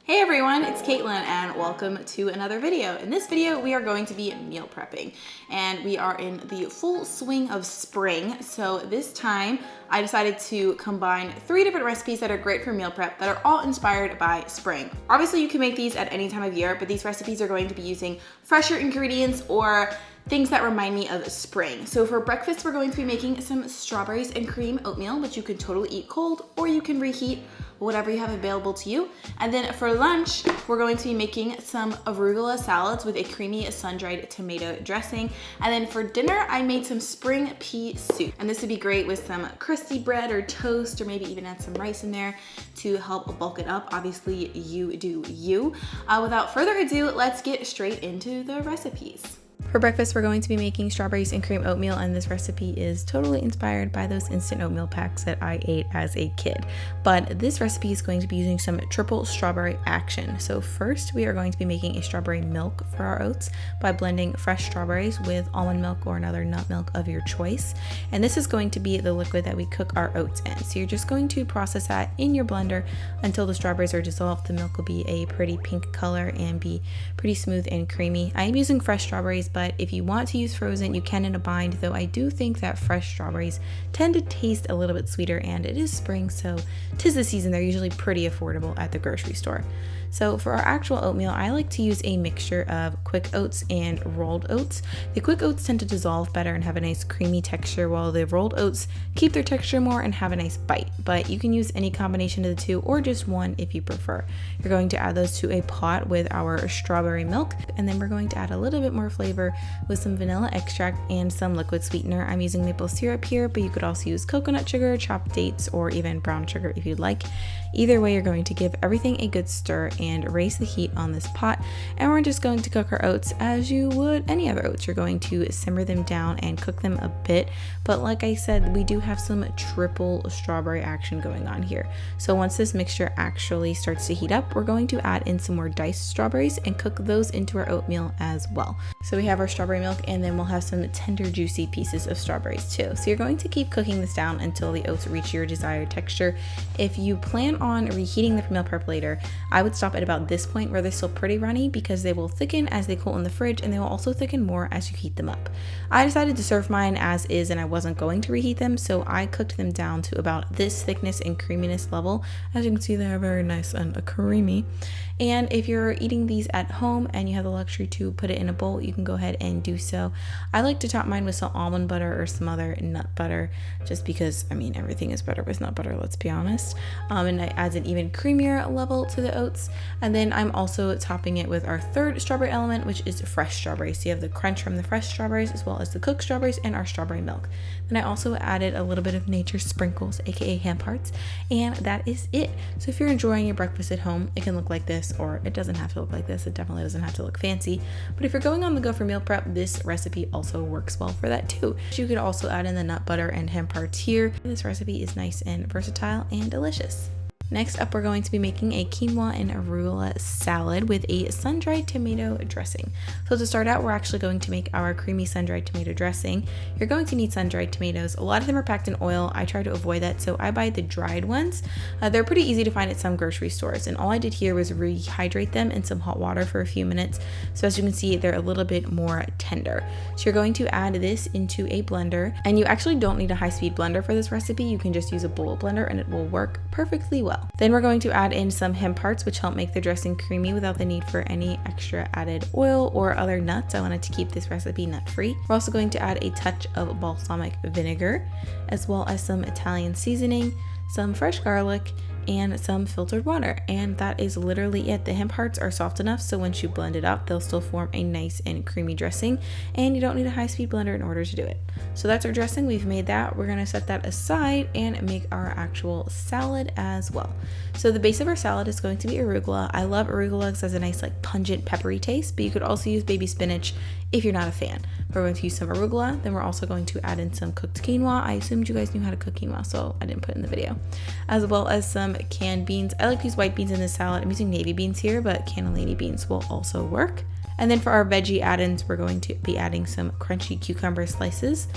Hey everyone, it's Caitlin and welcome to another video. In this video, we are going to be meal prepping and we are in the full swing of spring. So this time I decided to combine 3 different recipes that are great for meal prep that are all inspired by spring. Obviously you can make these at any time of year, but these recipes are going to be using fresher ingredients or things that remind me of spring. So for breakfast, we're going to be making some strawberries and cream oatmeal, which you can totally eat cold or you can reheat, whatever you have available to you. And then for lunch, we're going to be making some arugula salads with a creamy sun-dried tomato dressing. And then for dinner, I made some spring pea soup. And this would be great with some crusty bread or toast, or maybe even add some rice in there to help bulk it up. Obviously, you do you. Without further ado, let's get straight into the recipes. For breakfast, we're going to be making strawberries and cream oatmeal, and this recipe is totally inspired by those instant oatmeal packs that I ate as a kid. But this recipe is going to be using some triple strawberry action. So first, we are going to be making a strawberry milk for our oats by blending fresh strawberries with almond milk or another nut milk of your choice. And this is going to be the liquid that we cook our oats in. So you're just going to process that in your blender until the strawberries are dissolved. The milk will be a pretty pink color and be pretty smooth and creamy. I am using fresh strawberries, but if you want to use frozen, you can in a bind, though I do think that fresh strawberries tend to taste a little bit sweeter, and it is spring, so 'tis the season. They're usually pretty affordable at the grocery store. So for our actual oatmeal, I like to use a mixture of quick oats and rolled oats. The quick oats tend to dissolve better and have a nice creamy texture, while the rolled oats keep their texture more and have a nice bite. But you can use any combination of the two or just one if you prefer. You're going to add those to a pot with our strawberry milk, and then we're going to add a little bit more flavor with some vanilla extract and some liquid sweetener. I'm using maple syrup here, but you could also use coconut sugar, chopped dates, or even brown sugar if you'd like. Either way, you're going to give everything a good stir and raise the heat on this pot, and we're just going to cook our oats as you would any other oats. You're going to simmer them down and cook them a bit, but like I said, we do have some triple strawberry action going on here. So once this mixture actually starts to heat up, we're going to add in some more diced strawberries and cook those into our oatmeal as well. So we have our strawberry milk, and then we'll have some tender juicy pieces of strawberries too. So you're going to keep cooking this down until the oats reach your desired texture. If you plan on reheating the meal prep later, I would stop at about this point where they're still pretty runny, because they will thicken as they cool in the fridge, and they will also thicken more as you heat them up. I decided to serve mine as is, and I wasn't going to reheat them, so I cooked them down to about this thickness and creaminess level. As you can see, they're very nice and creamy. And if you're eating these at home and you have the luxury to put it in a bowl, you can go ahead and do so. I like to top mine with some almond butter or some other nut butter, just because, I mean, everything is better with nut butter, let's be honest. And it adds an even creamier level to the oats. And then I'm also topping it with our third strawberry element, which is fresh strawberries. So you have the crunch from the fresh strawberries as well as the cooked strawberries and our strawberry milk. Then I also added a little bit of nature sprinkles, aka hand parts, and that is it. So if you're enjoying your breakfast at home, it can look like this, or it doesn't have to look like this. It definitely doesn't have to look fancy. But if you're going on the go for meal prep, this recipe also works well for that too. You could also add in the nut butter and hand parts here. This recipe is nice and versatile and delicious. Next up, we're going to be making a quinoa and arugula salad with a sun-dried tomato dressing. So to start out, we're actually going to make our creamy sun-dried tomato dressing. You're going to need sun-dried tomatoes. A lot of them are packed in oil. I try to avoid that, so I buy the dried ones. They're pretty easy to find at some grocery stores, and all I did here was rehydrate them in some hot water for a few minutes. So as you can see, they're a little bit more tender. So you're going to add this into a blender, and you actually don't need a high-speed blender for this recipe. You can just use a bullet blender and it will work perfectly well. Then we're going to add in some hemp parts, which help make the dressing creamy without the need for any extra added oil or other nuts. I wanted to keep this recipe nut-free. We're also going to add a touch of balsamic vinegar, as well as some Italian seasoning, some fresh garlic, and some filtered water, and that is literally it. The hemp hearts are soft enough so once you blend it up, they'll still form a nice and creamy dressing, and you don't need a high-speed blender in order to do it. So that's our dressing. We've made that. We're going to set that aside and make our actual salad as well. So the base of our salad is going to be arugula. I love arugula because it has a nice like pungent peppery taste, but you could also use baby spinach if you're not a fan. We're going to use some arugula, then we're also going to add in some cooked quinoa. I assumed you guys knew how to cook quinoa, so I didn't put it in the video. As well as some canned beans. I like to use white beans in this salad. I'm using navy beans here, but cannellini beans will also work. And then for our veggie add-ins, we're going to be adding some crunchy cucumber slices,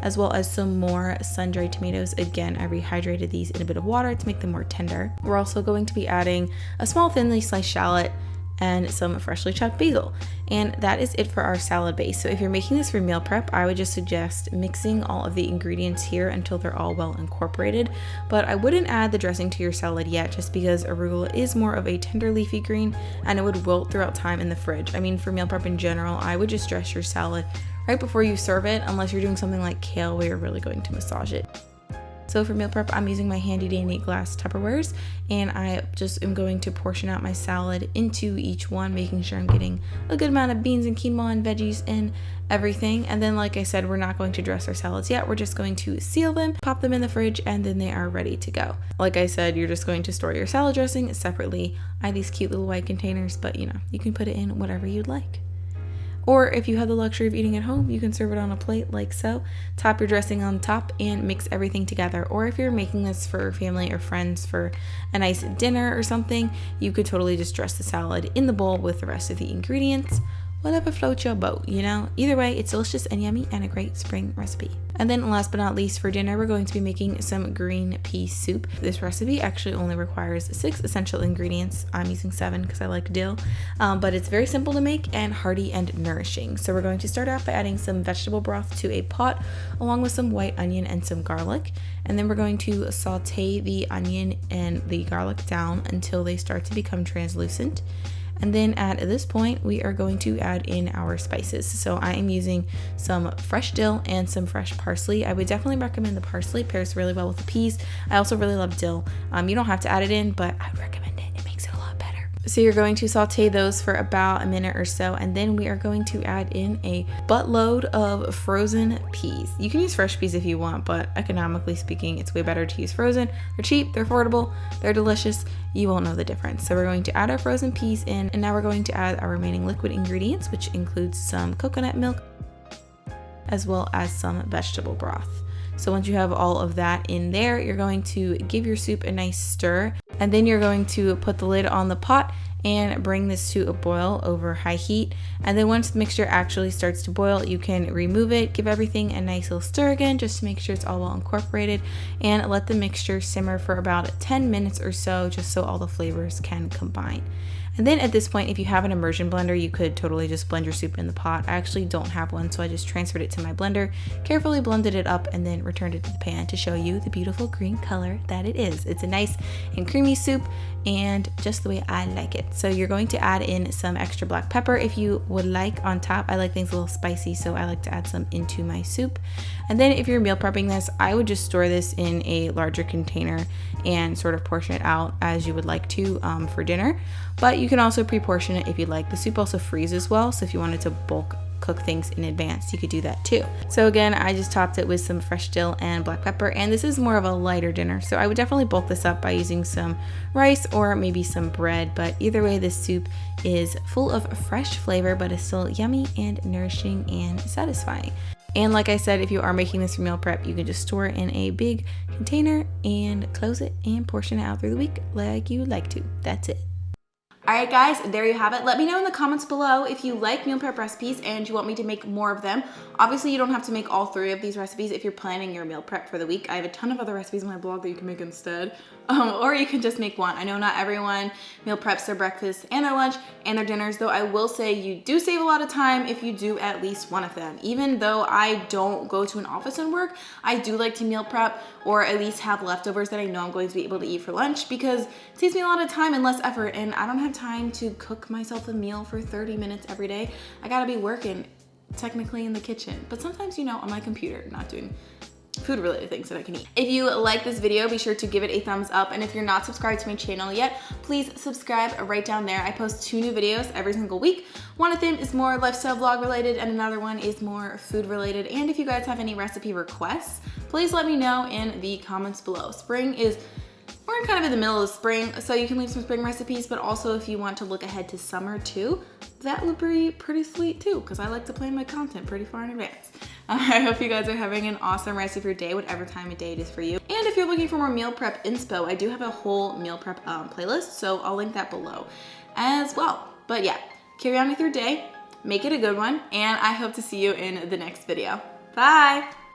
as well as some more sun-dried tomatoes. Again, I rehydrated these in a bit of water to make them more tender. We're also going to be adding a small thinly sliced shallot and some freshly chopped basil. And that is it for our salad base. So if you're making this for meal prep, I would just suggest mixing all of the ingredients here until they're all well incorporated. But I wouldn't add the dressing to your salad yet, just because arugula is more of a tender leafy green and it would wilt throughout time in the fridge. I mean, for meal prep in general, I would just dress your salad right before you serve it, unless you're doing something like kale where you're really going to massage it. So for meal prep, I'm using my handy dandy glass Tupperwares, and I just am going to portion out my salad into each one, making sure I'm getting a good amount of beans and quinoa and veggies and everything. And then, like I said, we're not going to dress our salads yet. We're just going to seal them, pop them in the fridge, and then they are ready to go. Like I said, you're just going to store your salad dressing separately. I have these cute little white containers, but you know, you can put it in whatever you'd like. Or if you have the luxury of eating at home, you can serve it on a plate like so. Top your dressing on top and mix everything together. Or if you're making this for family or friends for a nice dinner or something, you could totally just dress the salad in the bowl with the rest of the ingredients. Whatever floats your boat, you know? Either way, it's delicious and yummy and a great spring recipe. And then last but not least, for dinner, we're going to be making some green pea soup. This recipe actually only requires 6 essential ingredients. I'm using 7 because I like dill, but it's very simple to make and hearty and nourishing. So we're going to start out by adding some vegetable broth to a pot, along with some white onion and some garlic. And then we're going to saute the onion and the garlic down until they start to become translucent. And then at this point, we are going to add in our spices. So I am using some fresh dill and some fresh parsley. I would definitely recommend the parsley. It pairs really well with the peas. I also really love dill. You don't have to add it in, but I would recommend it. It makes it a lot better. So you're going to saute those for about a minute or so, and then we are going to add in a buttload of frozen peas. You can use fresh peas if you want, but economically speaking, it's way better to use frozen. They're cheap, they're affordable, they're delicious. You won't know the difference. So we're going to add our frozen peas in, and now we're going to add our remaining liquid ingredients, which includes some coconut milk, as well as some vegetable broth. So once you have all of that in there, you're going to give your soup a nice stir, and then you're going to put the lid on the pot and bring this to a boil over high heat. And then once the mixture actually starts to boil, you can remove it, give everything a nice little stir again, just to make sure it's all well incorporated, and let the mixture simmer for about 10 minutes or so, just so all the flavors can combine. And then at this point, if you have an immersion blender, you could totally just blend your soup in the pot. I actually don't have one, so I just transferred it to my blender, carefully blended it up, and then returned it to the pan to show you the beautiful green color that it is. It's a nice and creamy soup, and just the way I like it. So you're going to add in some extra black pepper if you would like on top. I like things a little spicy, so I like to add some into my soup. And then if you're meal prepping this, I would just store this in a larger container and sort of portion it out as you would like to for dinner. But you can also pre-portion it if you'd like. The soup also freezes well, so if you wanted to bulk cook things in advance, you could do that too. So again, I just topped it with some fresh dill and black pepper, and this is more of a lighter dinner, so I would definitely bulk this up by using some rice or maybe some bread. But either way, this soup is full of fresh flavor, but is still yummy and nourishing and satisfying. And like I said, if you are making this for meal prep, you can just store it in a big container and close it and portion it out through the week like you like to. That's it. Alright guys, there you have it. Let me know in the comments below if you like meal prep recipes and you want me to make more of them. Obviously, you don't have to make all 3 of these recipes if you're planning your meal prep for the week. I have a ton of other recipes on my blog that you can make instead. Or you can just make one. I know not everyone meal preps their breakfast and their lunch and their dinners, though I will say you do save a lot of time if you do at least one of them. Even though I don't go to an office and work, I do like to meal prep or at least have leftovers that I know I'm going to be able to eat for lunch, because it saves me a lot of time and less effort, and I don't have time to cook myself a meal for 30 minutes every day. I gotta be working technically in the kitchen, but sometimes, you know, on my computer, not doing food related things that I can eat. If you like this video, be sure to give it a thumbs up, and if you're not subscribed to my channel yet, please subscribe right down there. I post 2 new videos every single week. One of them is more lifestyle vlog related, and another one is more food related. And if you guys have any recipe requests, please let me know in the comments below. We're kind of in the middle of spring, so you can leave some spring recipes, but also if you want to look ahead to summer too, that would be pretty sweet too, because I like to plan my content pretty far in advance. I hope you guys are having an awesome rest of your day, whatever time of day it is for you. And if you're looking for more meal prep inspo, I do have a whole meal prep playlist, so I'll link that below as well. But yeah, carry on with your day, make it a good one, and I hope to see you in the next video. Bye!